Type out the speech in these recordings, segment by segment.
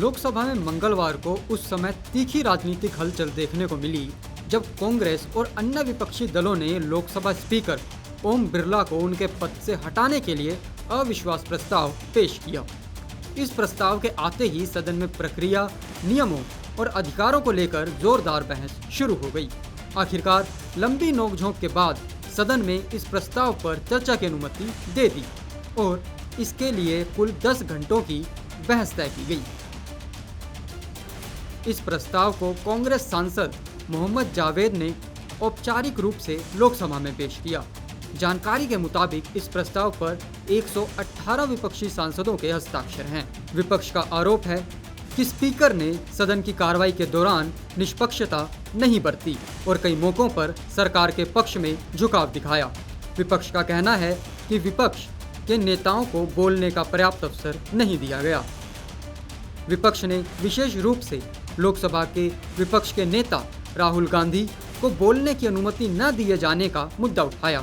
लोकसभा में मंगलवार को उस समय तीखी राजनीतिक हलचल देखने को मिली जब कांग्रेस और अन्य विपक्षी दलों ने लोकसभा स्पीकर ओम बिरला को उनके पद से हटाने के लिए अविश्वास प्रस्ताव पेश किया। इस प्रस्ताव के आते ही सदन में प्रक्रिया, नियमों और अधिकारों को लेकर जोरदार बहस शुरू हो गई। आखिरकार लंबी नोकझोंक के बाद सदन में इस प्रस्ताव पर चर्चा की अनुमति दे दी और इसके लिए कुल 10 घंटों की बहस तय की गई। इस प्रस्ताव को कांग्रेस सांसद मोहम्मद जावेद ने औपचारिक रूप से लोकसभा में पेश किया। जानकारी के मुताबिक इस प्रस्ताव पर 118 विपक्षी सांसदों के हस्ताक्षर हैं। विपक्ष का आरोप है कि स्पीकर ने सदन की कार्रवाई के दौरान निष्पक्षता नहीं बरती और कई मौकों पर सरकार के पक्ष में झुकाव दिखाया। विपक्ष का कहना है कि विपक्ष के नेताओं को बोलने का पर्याप्त अवसर नहीं दिया गया। विपक्ष ने विशेष रूप से लोकसभा के विपक्ष के नेता राहुल गांधी को बोलने की अनुमति न दिए जाने का मुद्दा उठाया।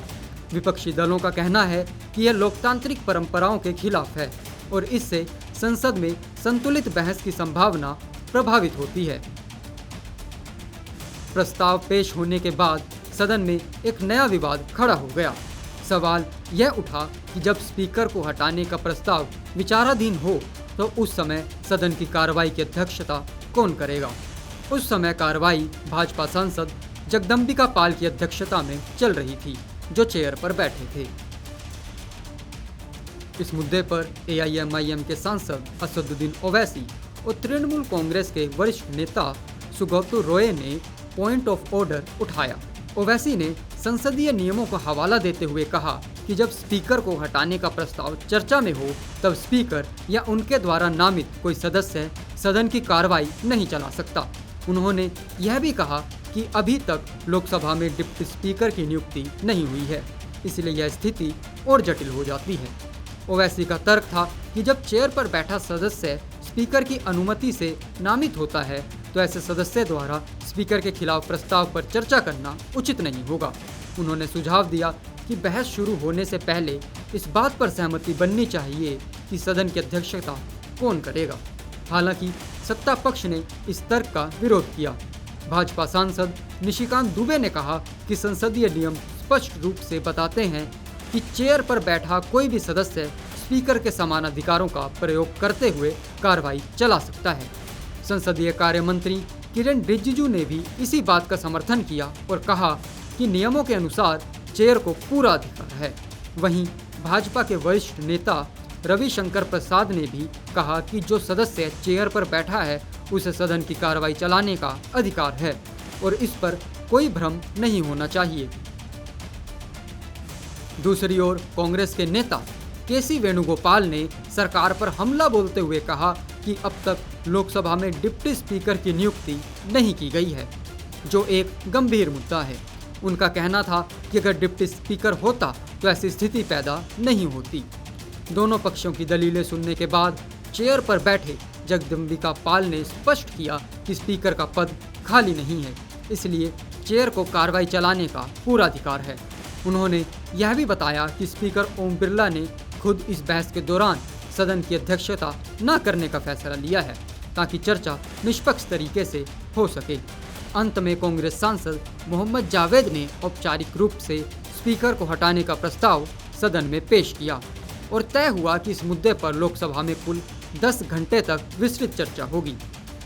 विपक्षी दलों का कहना है कि यह लोकतांत्रिक परंपराओं के खिलाफ है और इससे संसद में संतुलित बहस की संभावना प्रभावित होती है। प्रस्ताव पेश होने के बाद सदन में एक नया विवाद खड़ा हो गया। सवाल यह उठा कि जब स्पीकर को हटाने का प्रस्ताव विचाराधीन हो तो उस समय सदन की कार्रवाई की अध्यक्षता कौन करेगा। उस समय कार्रवाई भाजपा सांसद जगदम्बिका पाल की अध्यक्षता में चल रही थी, जो चेयर पर बैठे थे। इस मुद्दे पर AIMIM के सांसद असदुद्दीन ओवैसी और तृणमूल कांग्रेस के वरिष्ठ नेता सुगौतु रॉय ने पॉइंट ऑफ ऑर्डर उठाया। ओवैसी ने संसदीय नियमों का हवाला देते हुए कहा कि जब स्पीकर को हटाने का प्रस्ताव चर्चा में हो तब स्पीकर या उनके द्वारा नामित कोई सदस्य सदन की कार्रवाई नहीं चला सकता। उन्होंने यह भी कहा कि अभी तक लोकसभा में डिप्टी स्पीकर की नियुक्ति नहीं हुई है, इसलिए यह स्थिति और जटिल हो जाती है। ओवैसी का तर्क था कि जब चेयर पर बैठा सदस्य स्पीकर की अनुमति से नामित होता है तो ऐसे सदस्य द्वारा स्पीकर के खिलाफ प्रस्ताव पर चर्चा करना उचित नहीं होगा। उन्होंने सुझाव दिया कि बहस शुरू होने से पहले इस बात पर सहमति बननी चाहिए कि सदन की अध्यक्षता कौन करेगा। हालांकि सत्ता पक्ष ने इस तर्क का विरोध किया। भाजपा सांसद निशिकांत दुबे ने कहा कि संसदीय नियम स्पष्ट रूप से बताते हैं कि चेयर पर बैठा कोई भी सदस्य स्पीकर के समान अधिकारों का प्रयोग करते हुए कार्रवाई चला सकता है। संसदीय कार्य मंत्री किरेन रिजिजू ने भी इसी बात का समर्थन किया और कहा कि नियमों के अनुसार चेयर को पूरा अधिकार है। वहीं भाजपा के वरिष्ठ नेता रविशंकर प्रसाद ने भी कहा कि जो सदस्य चेयर पर बैठा है उसे सदन की कार्रवाई चलाने का अधिकार है और इस पर कोई भ्रम नहीं होना चाहिए। दूसरी ओर कांग्रेस के नेता KC वेणुगोपाल ने सरकार पर हमला बोलते हुए कहा कि अब तक लोकसभा में डिप्टी स्पीकर की नियुक्ति नहीं की गई है, जो एक गंभीर मुद्दा है। उनका कहना था कि अगर डिप्टी स्पीकर होता तो ऐसी स्थिति पैदा नहीं होती। दोनों पक्षों की दलीलें सुनने के बाद चेयर पर बैठे जगदम्बिका पाल ने स्पष्ट किया कि स्पीकर का पद खाली नहीं है, इसलिए चेयर को कार्रवाई चलाने का पूरा अधिकार है। उन्होंने यह भी बताया कि स्पीकर ओम बिरला ने खुद इस बहस के दौरान सदन की अध्यक्षता न करने का फैसला लिया है ताकि चर्चा निष्पक्ष तरीके से हो सके। अंत में कांग्रेस सांसद मोहम्मद जावेद ने औपचारिक रूप से स्पीकर को हटाने का प्रस्ताव सदन में पेश किया और तय हुआ कि इस मुद्दे पर लोकसभा में कुल 10 घंटे तक विस्तृत चर्चा होगी।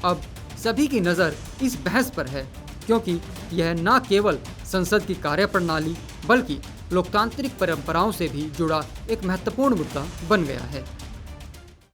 अब सभी की नज़र इस बहस पर है क्योंकि यह न केवल संसद की कार्यप्रणाली बल्कि लोकतांत्रिक परंपराओं से भी जुड़ा एक महत्वपूर्ण मुद्दा बन गया है।